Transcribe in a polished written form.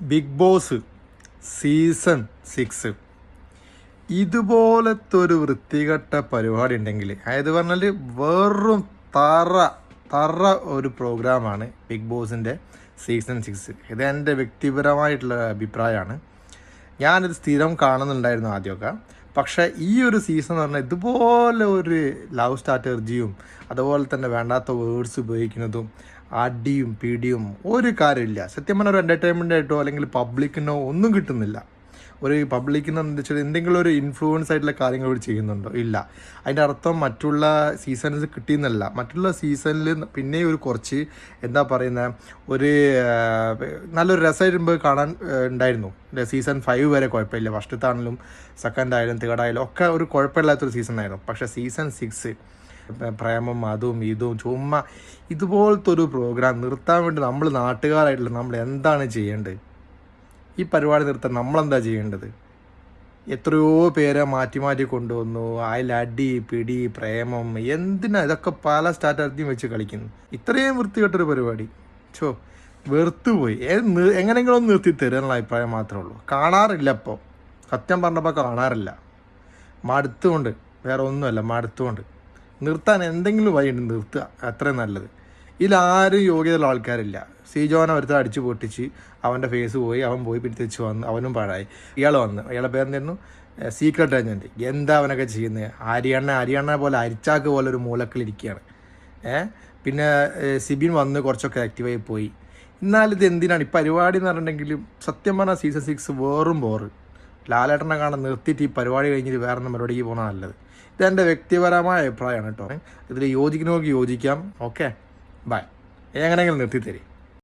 Big boss season 6 ഇതുപോലത്തെ ഒരു വൃത്തികെട്ട പരിപാടി ഉണ്ടെങ്കിൽ, അതായത് പറഞ്ഞാൽ വെറും തറ ഒരു പ്രോഗ്രാമാണ് ബിഗ് ബോസിൻ്റെ സീസൺ 6. ഇത് എൻ്റെ വ്യക്തിപരമായിട്ടുള്ള അഭിപ്രായമാണ്. ഞാനിത് സ്ഥിരം കാണുന്നുണ്ടായിരുന്നു ആദ്യമൊക്കെ. പക്ഷേ ഈ ഒരു സീസൺ എന്ന് പറഞ്ഞാൽ ഇതുപോലെ ഒരു ലവ് സ്ട്രാറ്റജിയും അതുപോലെ തന്നെ വേണ്ടാത്ത വേർഡ്സ് ഉപയോഗിക്കുന്നതും അടിയും പിടിയും ഒരു കാര്യമില്ല. സത്യം പറഞ്ഞാൽ ഒരു എൻ്റർടൈൻമെൻ്റ് ആയിട്ടോ അല്ലെങ്കിൽ പബ്ലിക്കിനോ ഒന്നും കിട്ടുന്നില്ല. ഒരു പബ്ലിക്കിന് എന്താ വെച്ചാൽ എന്തെങ്കിലും ഒരു ഇൻഫ്ലുവൻസ് ആയിട്ടുള്ള കാര്യങ്ങൾ ഇവിടെ ചെയ്യുന്നുണ്ടോ? ഇല്ല. അതിൻ്റെ അർത്ഥം മറ്റുള്ള സീസൺസ് കിട്ടിയെന്നല്ല. മറ്റുള്ള സീസണിൽ പിന്നെ ഒരു കുറച്ച് എന്താ പറയുന്ന ഒരു നല്ലൊരു രസമായിട്ട് കാണാൻ ഉണ്ടായിരുന്നു. സീസൺ 5 വരെ കുഴപ്പമില്ല. ഫസ്റ്റത്താണെങ്കിലും സെക്കൻഡ് ആയാലും തേർഡ് ആയാലും ഒക്കെ ഒരു കുഴപ്പമില്ലാത്തൊരു സീസൺ ആയിരുന്നു. പക്ഷേ സീസൺ 6 പ്രേമം അതും ഇതും ചുമ്മാ ഇതുപോലത്തെ ഒരു പ്രോഗ്രാം നിർത്താൻ വേണ്ടി നമ്മൾ നാട്ടുകാരായിട്ടുള്ള നമ്മൾ എന്താണ് ചെയ്യേണ്ടത്? ഈ പരിപാടി നിർത്താൻ നമ്മളെന്താ ചെയ്യേണ്ടത്? എത്രയോ പേരെ മാറ്റി കൊണ്ടുവന്നു. അതിൽ അടി പിടി പ്രേമം എന്തിനാ ഇതൊക്കെ പല സ്ട്രാറ്റജിയും വെച്ച് കളിക്കുന്നു? ഇത്രയും വൃത്തികെട്ടൊരു പരിപാടി വെറുത്തുപോയി. എങ്ങനെയെങ്കിലും ഒന്ന് നിർത്തി തരാനുള്ള അഭിപ്രായം മാത്രമേ ഉള്ളൂ. കാണാറില്ല. ഇപ്പോൾ സത്യം പറഞ്ഞപ്പോൾ കാണാറില്ല. മടുത്തുകൊണ്ട്, വേറെ ഒന്നുമല്ല, മടുത്തുകൊണ്ട്. നിർത്താൻ എന്തെങ്കിലും വഴിയുണ്ട്, നിർത്തുക. അത്രയും നല്ലത്. ഇതിലാരും യോഗ്യതയുള്ള ആൾക്കാരില്ല. സീജോനെ ഒരുത്തർ അടിച്ചു പൊട്ടിച്ച് അവൻ്റെ ഫേസ് പോയി, അവൻ പോയി പിന്നെ തിരിച്ച് വന്ന് അവനും പാഴായി. ഇയാൾ വന്ന്, ഇയാളുടെ പേരെന്തായിരുന്നു? Secret agent. എന്താ അവനൊക്കെ ചെയ്യുന്നത്? അരിയണ്ണ പോലെ അരിച്ചാക്ക് പോലെ ഒരു മൂലക്കിലിരിക്കുകയാണ്. പിന്നെ സിബിൻ വന്ന് കുറച്ചൊക്കെ ആക്റ്റീവായി പോയി. എന്നാലിത് എന്തിനാണ് ഈ പരിപാടി എന്ന് പറഞ്ഞിട്ടുണ്ടെങ്കിലും സത്യം പറഞ്ഞാൽ സീസൺ 6 വേറും ബോറ്. ലാലേട്ടനെ കാണാൻ നിർത്തിയിട്ട് ഈ പരിപാടി കഴിഞ്ഞിട്ട് വേറെ പരിപാടിക്ക് പോകണം നല്ലത്. ഇതെൻ്റെ വ്യക്തിപരമായ അഭിപ്രായമാണ് കേട്ടോ. ഇതിൽ യോജിക്കുന്നവർക്ക് യോജിക്കാം. Okay, by. എങ്ങനെയെങ്കിലും നിർത്തി തരും.